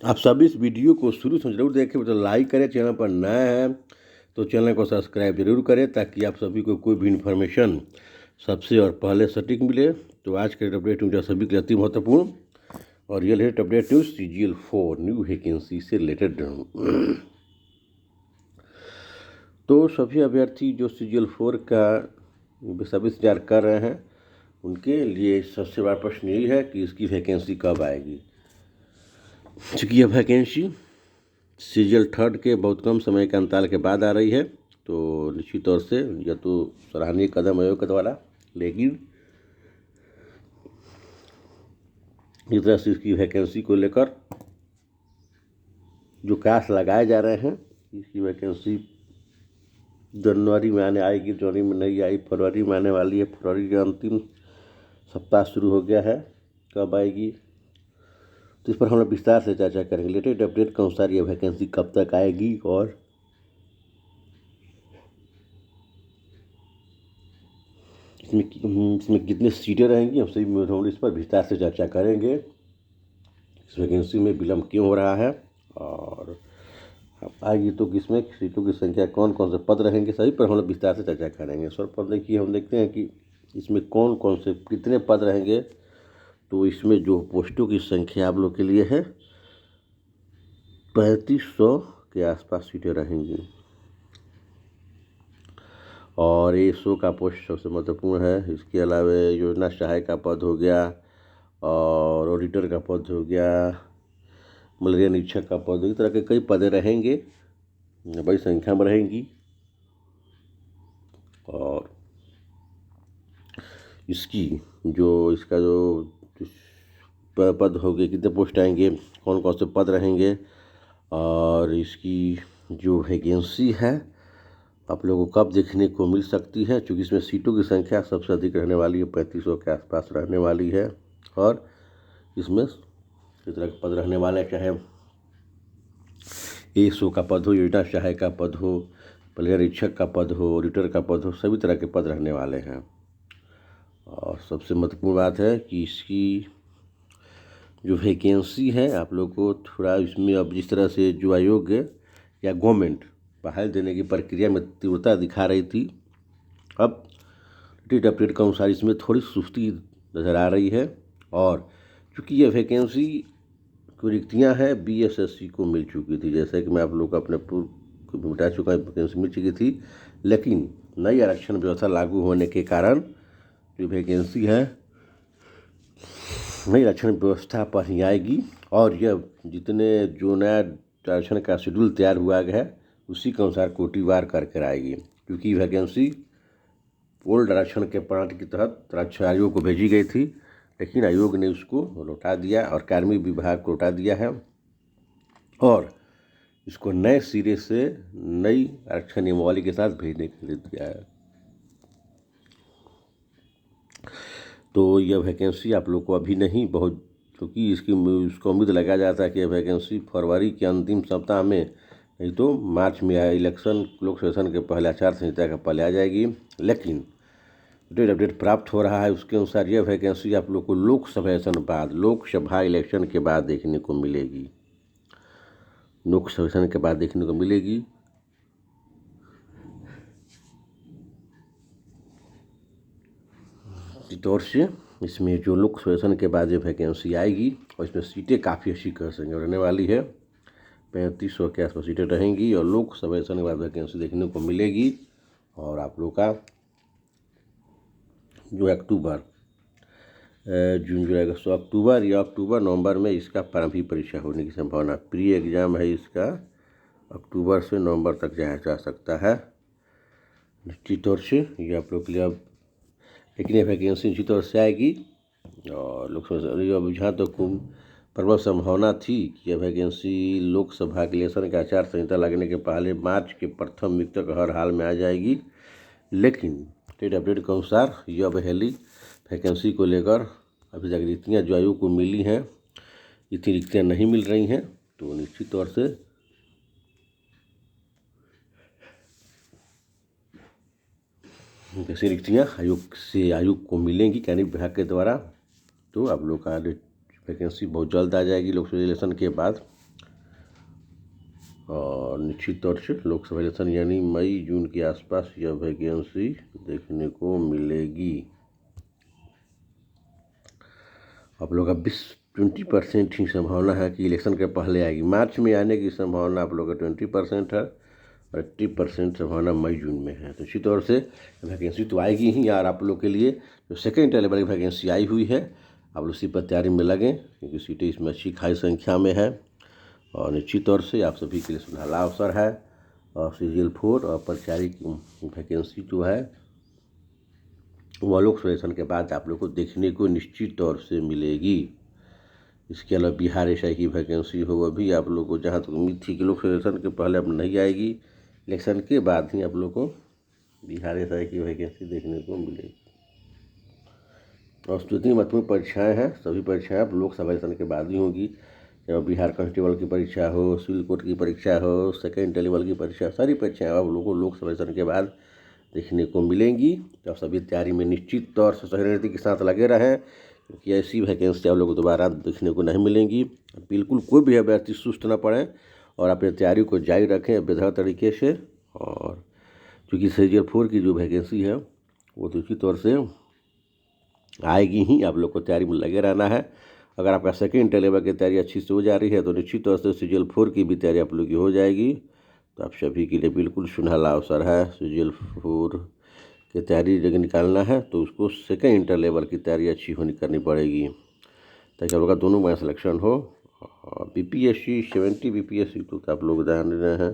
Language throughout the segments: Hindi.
आप सब इस वीडियो को शुरू से जरूर देखें, तो लाइक करें, चैनल पर नए हैं तो चैनल को सब्सक्राइब जरूर करें ताकि आप सभी को कोई भी इन्फॉर्मेशन सबसे और पहले सटीक मिले। तो आज के अपडेट न्यूज सभी के लिए अति महत्वपूर्ण और ये latest update news CGL4 new vacancy से रिलेटेड। तो सभी अभ्यर्थी जो CGL4 का सभी इंतजार कर रहे हैं उनके लिए सबसे बड़ा प्रश्न यही है कि इसकी वैकेंसी कब आएगी। चूँकि यह वैकेंसी CGL3 के बहुत कम समय के अंतराल के बाद आ रही है, तो निश्चित तौर से यह तो सराहनीय कदम आयोग के द्वारा, लेकिन इस तरह से इसकी वैकेंसी को लेकर जो कास लगाए जा रहे हैं, इसकी वैकेंसी जनवरी में आने आएगी, जनवरी में नहीं आई, फरवरी में आने वाली है, फरवरी का अंतिम सप्ताह शुरू हो गया है, कब आएगी तो इस पर हम लोग विस्तार से चर्चा करेंगे। लेटेस्ट अपडेट के अनुसार ये वैकेंसी कब तक आएगी और इसमें कितनी सीटें रहेंगी, हम सभी इस पर विस्तार से चर्चा करेंगे। इस वैकेंसी में विलम्ब क्यों हो रहा है और आएगी तो किसमें सीटों की संख्या, कौन कौन से पद रहेंगे, सभी पर हम लोग विस्तार से चर्चा करेंगे। सर्वप्रथम देखिए, हम देखते हैं कि इसमें कौन कौन से कितने पद रहेंगे। तो इसमें जो पोस्टों की संख्या आप लोग के लिए है 3500 के आसपास सीटें रहेंगी और ये 100 का पोस्ट सबसे महत्वपूर्ण है। इसके अलावा योजना सहायक का पद हो गया और ऑडिटर का पद हो गया, मलेरिया निरीक्षक का पद, इस तरह के कई पद रहेंगे, बड़ी संख्या में रहेंगी। और इसका जो पद हो गए, कितने पोस्ट आएंगे, कौन कौन से पद रहेंगे और इसकी जो वैकेंसी है आप लोगों को कब देखने को मिल सकती है। क्योंकि इसमें सीटों की संख्या सबसे अधिक रहने वाली है, 3500 के आसपास रहने वाली है और इसमें इस तरह के पद रहने वाले हैं, चाहे ASO का पद हो, योजना सहायक का पद हो, मलेरिया निरीक्षक का पद हो, ऑडिटर का पद हो, सभी तरह के पद रहने वाले हैं। और सबसे महत्वपूर्ण बात है कि इसकी जो वैकेंसी है आप लोग को थोड़ा इसमें, अब जिस तरह से जो आयोग या गवर्नमेंट बहाल देने की प्रक्रिया में तीव्रता दिखा रही थी, अब लेटेस्ट अपडेट के अनुसार इसमें थोड़ी सुस्ती नज़र आ रही है। और चूँकि ये वैकेंसी की रिक्तियाँ हैं BSSC को मिल चुकी थी, जैसे कि मैं आप लोग को अपने पूर्व को बता चुका, वैकेंसी मिल चुकी थी, लेकिन नई आरक्षण व्यवस्था लागू होने के कारण जो वैकेंसी है नई आरक्षण व्यवस्था पर ही आएगी और यह जितने जो नया आरक्षण का शेड्यूल तैयार हुआ है उसी के अनुसार कोटिवार करके आएगी। क्योंकि वैकेंसी ओल्ड आरक्षण के प्रणाली के तहत आरक्षण आयोग को भेजी गई थी, लेकिन आयोग ने उसको लौटा दिया और कार्मिक विभाग को लौटा दिया है और इसको नए सिरे से नई आरक्षण नियमावली के साथ भेजने के लिए दिया है। तो यह वैकेंसी आप लोग को अभी नहीं बहुत, क्योंकि उसको उम्मीद लगाया जाता है कि यह वैकेंसी फरवरी के अंतिम सप्ताह में, नहीं तो मार्च में इलेक्शन लोक सेशन के पहले आचार संहिता के पहले आ जाएगी। लेकिन लेटेस्ट अपडेट प्राप्त हो रहा है उसके अनुसार यह वैकेंसी आप लोग को लोकसभा इलेक्शन के बाद देखने को मिलेगी, लोकसभा के बाद देखने को मिलेगी। इस तौर से इसमें जो लोकसभा के बाद ये वैकेंसी आएगी और इसमें सीटें काफ़ी अच्छी कर सकेंगे रहने वाली है, 3500 के आसपास सीटें रहेंगी और लोकसभा के बाद वैकेंसी देखने को मिलेगी। और आप लोग का जो अक्टूबर जून जुलाई अगस्त अक्टूबर या अक्टूबर नवंबर में इसका प्रारंभिक परीक्षा होने की संभावना, प्री एग्जाम है इसका, अक्टूबर से नवंबर तक जाया जा सकता है निश्चित तौर से। ये आप लोग के लिए अब, लेकिन ये वैकेंसी निश्चित तौर से आएगी और लोकसभा अब जहाँ तक प्रबल संभावना थी कि यह वैकेंसी लोकसभा के इलेक्शन का आचार संहिता लगने के पहले मार्च के प्रथम वीक तक हर हाल में आ जाएगी। लेकिन लेटेस्ट अपडेट के अनुसार यह पहली वैकेंसी को लेकर अभी तक रिक्तियाँ जो आयोग को मिली हैं, इतनी रिक्तियाँ नहीं मिल रही हैं, तो निश्चित तौर से ऐसी रिक्तियाँ आयोग को मिलेंगी कार्मिक विभाग के द्वारा। तो आप लोग का वैकेंसी बहुत जल्द आ जाएगी लोकसभा इलेक्शन के बाद। और निश्चित तौर से लोकसभा इलेक्शन यानी मई जून के आसपास यह वैकेंसी देखने को मिलेगी। आप लोग का 20% ही संभावना है कि इलेक्शन के पहले आएगी। मार्च में आने की संभावना आप लोग का 20% है और 80% संभावना मई जून में है। तो इसी तौर से वैकेंसी तो आएगी ही। यार आप लोग के लिए जो सेकेंड लेवल की वैकेंसी आई हुई है, आप लोग इसी पर तैयारी में लगें, क्योंकि सीटें इसमें अच्छी खासी संख्या में है और निश्चित तौर से आप सभी के लिए सुनहरा अवसर है। और सीजीएल 4 और परिचारी की वैकेंसी जो है वह लोक सेलेक्शन के बाद आप लोग को देखने को निश्चित तौर से मिलेगी। इसके अलावा बिहार एसआई की वैकेंसी हो, वह भी आप लोग को जहाँ तक उम्मीद थी कि लोक सेलेक्शन के पहले अब नहीं आएगी, इलेक्शन के बाद ही आप लोग को बिहार एसआई की वैकेंसी देखने को मिलेगी। और जितनी महत्वपूर्ण परीक्षाएँ हैं सभी परीक्षाएँ अब लोकसभा इलेक्शन के बाद ही होगी। चाहे बिहार कांस्टेबल की परीक्षा हो, सिविल कोर्ट की परीक्षा हो, सेकेंड लेवल की परीक्षा, सारी परीक्षाएँ आप लोगों को लोकसभा इलेक्शन के बाद देखने को मिलेंगी। तो आप सभी तैयारी में निश्चित तौर से सही रणनीति के साथ लगे रहें, क्योंकि ऐसी वैकेंसी आप लोगों को दोबारा देखने को नहीं मिलेंगी। बिल्कुल कोई भी अभ्यर्थी सुस्त न पड़े और अपनी तैयारी को जारी रखें बेहतर तरीके से। और चूँकि सीजीएल 4 की जो वैकेंसी है वो तो इसी तौर से आएगी ही, आप लोग को तैयारी में लगे रहना है। अगर आपका सेकेंड लेवल की तैयारी अच्छी से हो जा रही है तो निश्चित तौर से सीजीएल 4 की भी तैयारी आप लोग की हो जाएगी। तो आप सभी के लिए बिल्कुल सुनहरा अवसर है। सीजीएल 4 की तैयारी अगर निकालना है तो उसको सेकेंड लेवल की तैयारी अच्छी करनी पड़ेगी, ताकि आप लोग का दोनों में सिलेक्शन हो। बीपीएससी 70 बीपीएससी तो आप लोग ध्यान दे रहे हैं,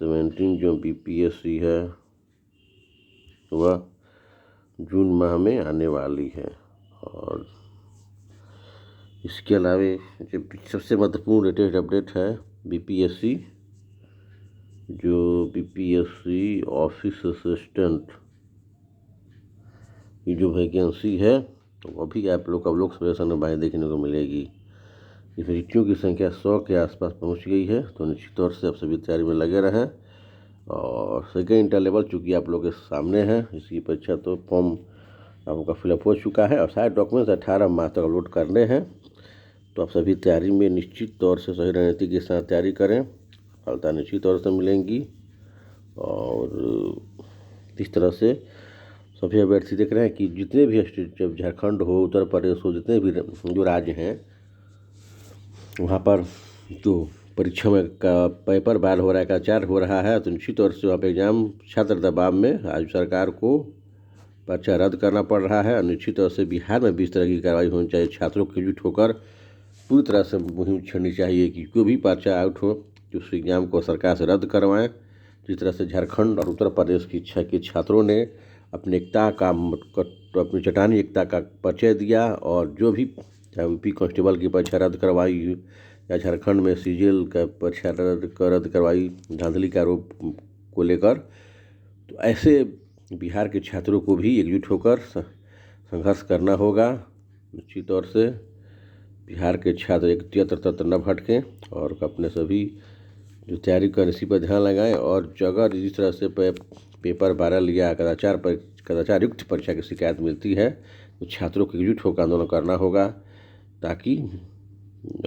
17 जो बीपीएससी है वह जून माह में आने वाली है। और इसके अलावा जो सबसे महत्वपूर्ण लेटेस्ट अपडेट है बीपीएससी, जो बीपीएससी ऑफिस असिस्टेंट की जो वैकेंसी है तो वो भी आप लोग का लोकसभा इलेक्शन में बाहर देखने को मिलेगी। इसमें रिक्तियों की संख्या 100 के आसपास पहुंच गई है। तो निश्चित तौर से आप सभी तैयारी में लगे रहें। और सेकेंड इंटर लेवल चूँकि आप लोग के सामने है, इसकी परीक्षा तो फॉर्म आप लोग का फिलअप हो चुका है और सारे डॉक्यूमेंट्स 18 मार्च तक अपलोड करने हैं। तो आप सभी तैयारी में निश्चित तौर से सही रणनीति के साथ तैयारी करें, सफलता निश्चित तौर से मिलेंगी। और इस तरह से सभी अभ्यर्थी देख रहे हैं कि जितने भी स्टेट, जब झारखंड हो, उत्तर प्रदेश हो, जितने भी जो राज्य हैं वहाँ पर जो परीक्षा में का पेपर बार हो रहा है, कदाचार हो रहा है, तो निश्चित तौर से वहाँ पर एग्जाम छात्र दबाव में आज सरकार को पर्चा रद्द करना पड़ रहा है। और निश्चित तौर से बिहार में भी इस तरह की कार्रवाई होनी चाहिए। छात्रों को एकजुट होकर पूरी तरह से मुहिम छेड़नी चाहिए कि कोई भी पर्चा आउट हो तो उस एग्ज़ाम को सरकार से रद्द करवाएं। जिस तरह से झारखंड और उत्तर प्रदेश की इच्छा के छात्रों ने अपनी एकता का अपनी चट्टानी एकता का परिचय दिया और जो भी चाहे यूपी कांस्टेबल की परीक्षा रद्द करवाई या झारखंड में सीजीएल का परीक्षा रद्द करवाई धांधली का आरोप को लेकर, तो ऐसे बिहार के छात्रों को भी एकजुट होकर संघर्ष करना होगा। निश्चित तौर से बिहार के छात्र एक तत्र न भटकें और अपने सभी जो तैयारी कर इसी पर ध्यान लगाएं। और अगर जिस तरह से पेपर 12 या कदाचार युक्त परीक्षा की शिकायत मिलती है तो छात्रों को एकजुट होकर आंदोलन करना होगा, ताकि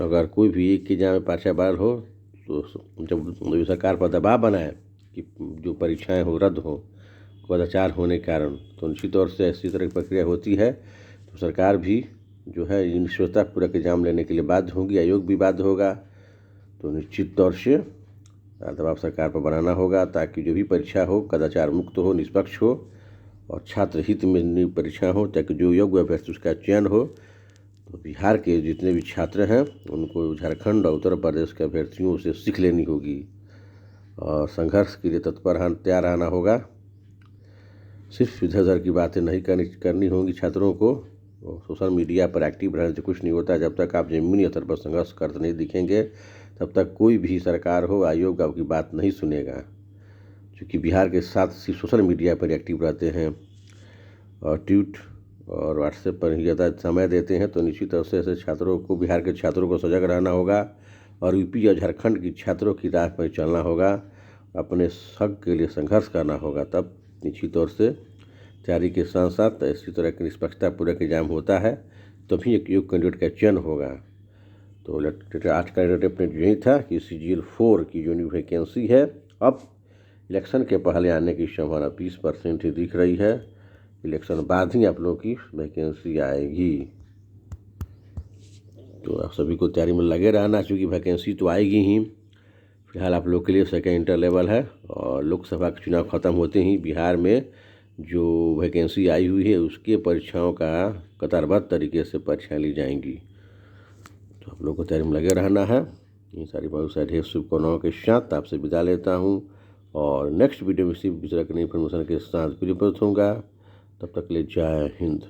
अगर कोई भी एक एग्जाम में पर्चा बार हो तो जब सरकार पर दबाव बनाए कि जो परीक्षाएं हो रद्द हो कदाचार होने के कारण, तो निश्चित तौर से ऐसी तरह की प्रक्रिया होती है तो सरकार भी जो है निष्पक्षतापूर्वक एग्जाम लेने के लिए बाध्य होगी, आयोग भी बाध्य होगा। तो निश्चित तौर से दबाव सरकार पर बनाना होगा ताकि जो भी परीक्षा हो कदाचार मुक्त हो, निष्पक्ष हो और छात्र हित में परीक्षा हो, ताकि जो योग्य अभ्यर्थी उसका चयन हो। तो बिहार के जितने भी छात्र हैं उनको झारखंड और उत्तर प्रदेश के अभ्यर्थियों से सीख लेनी होगी और संघर्ष के लिए तत्पर तैयार रहना होगा। सिर्फ इधर उधर की बातें नहीं करनी होंगी छात्रों को। सोशल मीडिया पर एक्टिव रहने से कुछ नहीं होता। जब तक आप ज़मीनी स्तर पर संघर्ष करते नहीं दिखेंगे तब तक कोई भी सरकार हो, आयोग आपकी बात नहीं सुनेगा। क्योंकि बिहार के साथ सिर्फ सोशल मीडिया पर एक्टिव रहते हैं और ट्वीट और व्हाट्सएप पर ही ज़्यादा समय देते हैं, तो निश्चित तौर से ऐसे छात्रों को, बिहार के छात्रों को सजग रहना होगा और यूपी और झारखंड की छात्रों की राह पर चलना होगा, अपने हक के लिए संघर्ष करना होगा। तब निश्चित तौर से तैयारी के साथ साथ इसी तरह की निष्पक्षतापूर्वक एग्जाम होता है, तभी एक योग्य कैंडिडेट का चयन होगा। तो आज का लेटेस्ट अपडेट यही था कि CGL4 की जो न्यू वैकेंसी है अब इलेक्शन के पहले आने की संभावना 20% ही दिख रही है। इलेक्शन बाद ही आप लोगों की वैकेंसी आएगी, तो आप सभी को तैयारी में लगे रहना, क्योंकि वैकेंसी तो आएगी ही। फिलहाल आप लोग के लिए सेकेंड इंटर लेवल है और लोकसभा के चुनाव ख़त्म होते ही बिहार में जो वैकेंसी आई हुई है उसके परीक्षाओं का कतारबद्ध तरीके से परीक्षाएँ ली जाएंगी। तो आप लोग को तैयारी में लगे रहना है। ये सारी बहुत सारी ढेर शुभकामनाओं के साथ आपसे विदा लेता हूँ और नेक्स्ट वीडियो में इसी तरह की नई इन्फॉर्मेशन के साथ फिर उपस्थित होऊंगा। तब तक के लिए जय हिंद।